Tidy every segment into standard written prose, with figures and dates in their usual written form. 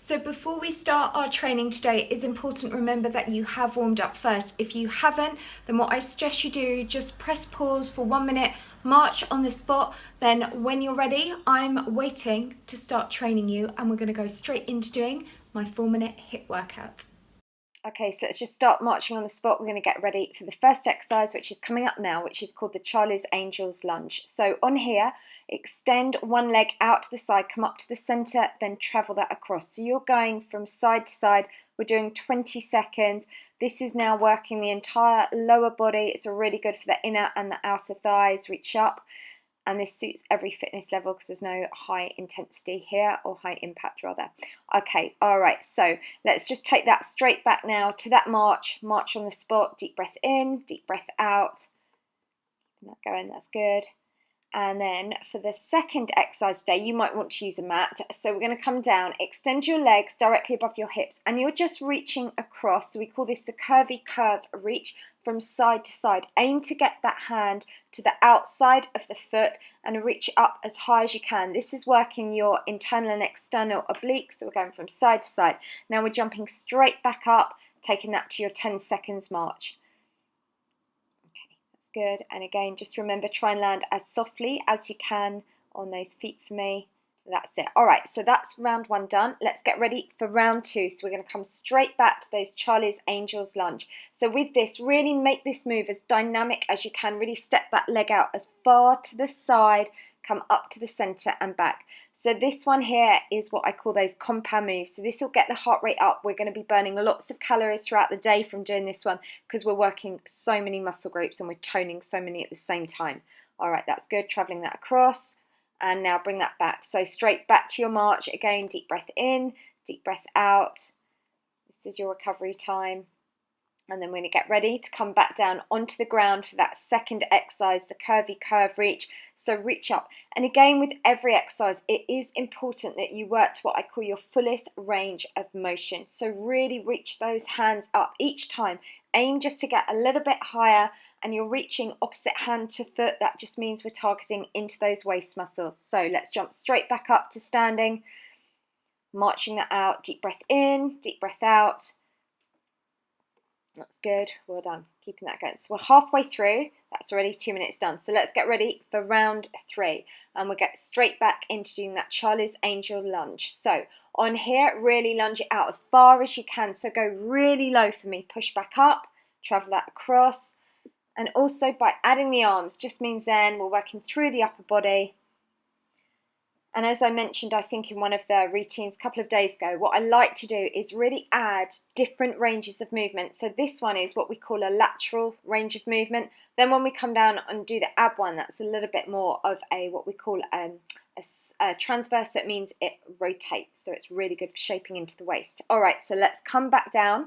So before we start our training today, it's important to remember that you have warmed up first. If you haven't, then what I suggest you do, just press pause for 1 minute, march on the spot. Then when you're ready, I'm waiting to start training you, and we're going to go straight into doing my 4-minute HIIT workout. Okay, so let's just start marching on the spot. We're going to get ready for the first exercise, which is coming up now, which is called the Charlie's Angels Lunge. So on here, extend one leg out to the side, come up to the center, then travel that across. So you're going from side to side. We're doing 20 seconds. This is now working the entire lower body. It's really good for the inner and the outer thighs. Reach up. And this suits every fitness level because there's no high intensity here, or high impact rather. Okay, all right, so let's just take that straight back now to that march on the spot. Deep breath in, deep breath out. Keep that going, that's good. And then for the second exercise today, you might want to use a mat. So we're going to come down, extend your legs directly above your hips, and you're just reaching across. So we call this the curvy curve reach from side to side. Aim to get that hand to the outside of the foot and reach up as high as you can. This is working your internal and external obliques. So we're going from side to side. Now we're jumping straight back up, taking that to your 10 seconds march. Good. And again, just remember, try and land as softly as you can on those feet for me. That's it. All right, so that's round one done. Let's get ready for round two. So we're going to come straight back to those Charlie's Angels lunge. So with this, really make this move as dynamic as you can. Really step that leg out as far to the side, come up to the center and back. So this one here is what I call those compound moves. So this will get the heart rate up. We're going to be burning lots of calories throughout the day from doing this one because we're working so many muscle groups and we're toning so many at the same time. All right, that's good. Traveling that across. And now bring that back. So straight back to your march. Again, deep breath in, deep breath out. This is your recovery time. And then we're going to get ready to come back down onto the ground for that second exercise, the curvy curve reach. So reach up. And again, with every exercise, it is important that you work to what I call your fullest range of motion. So really reach those hands up each time. Aim just to get a little bit higher, and you're reaching opposite hand to foot. That just means we're targeting into those waist muscles. So let's jump straight back up to standing. Marching that out. Deep breath in, deep breath out. That's good. Well done. Keeping that going. So we're halfway through. That's already 2 minutes done. So let's get ready for round three. And we'll get straight back into doing that Charlie's Angel lunge. So on here, really lunge it out as far as you can. So go really low for me. Push back up. Travel that across. And also by adding the arms, just means then we're working through the upper body. And as I mentioned, I think in one of the routines a couple of days ago, what I like to do is really add different ranges of movement. So this one is what we call a lateral range of movement. Then when we come down and do the ab one, that's a little bit more of a what we call a transverse. So it means it rotates. So it's really good for shaping into the waist. All right, so let's come back down.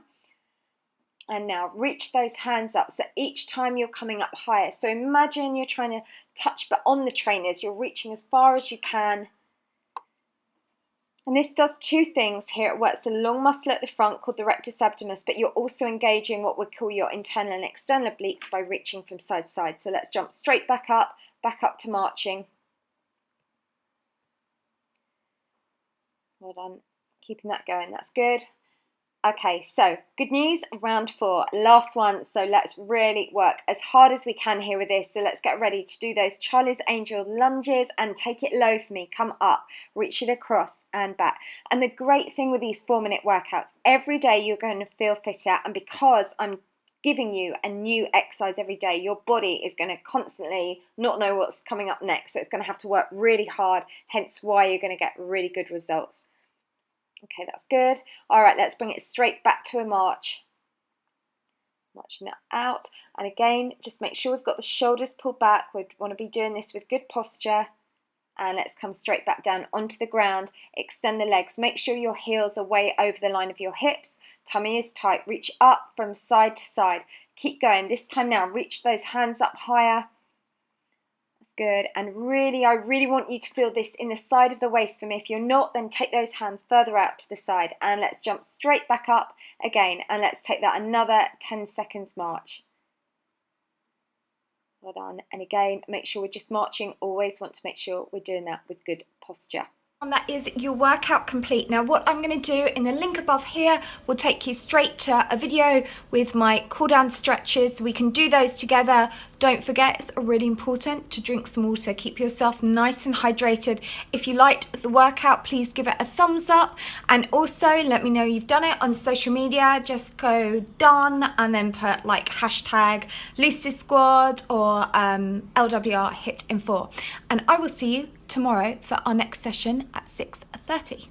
And now reach those hands up. So each time you're coming up higher. So imagine you're trying to touch, but on the trainers, you're reaching as far as you can. And this does two things here. It works a long muscle at the front called the rectus abdominis, but you're also engaging what we call your internal and external obliques by reaching from side to side. So let's jump straight back up to marching. Well done. Keeping that going. That's good. Okay, so good news, round four, last one. So let's really work as hard as we can here with this. So let's get ready to do those Charlie's Angel lunges and take it low for me. Come up, reach it across and back. And the great thing with these 4-minute workouts, every day you're going to feel fitter. And because I'm giving you a new exercise every day, your body is going to constantly not know what's coming up next. So it's going to have to work really hard, hence why you're going to get really good results. Okay, that's good. All right, let's bring it straight back to a march. Marching that out. And again, just make sure we've got the shoulders pulled back. We want to be doing this with good posture. And let's come straight back down onto the ground. Extend the legs. Make sure your heels are way over the line of your hips. Tummy is tight. Reach up from side to side. Keep going. This time now, reach those hands up higher. Good. And really, I really want you to feel this in the side of the waist for me. If you're not, then take those hands further out to the side. And let's jump straight back up again. And let's take that another 10 seconds march. Well done. And again, make sure we're just marching. Always want to make sure we're doing that with good posture. And that is your workout complete. Now what I'm going to do in the link above here will take you straight to a video with my cooldown stretches. We can do those together. Don't forget, it's really important to drink some water. Keep yourself nice and hydrated. If you liked the workout, please give it a thumbs up, and also let me know you've done it on social media. Just go done and then put like hashtag Lucy Squad or LWR HIIT Info, and I will see you tomorrow for our next session at 6:30.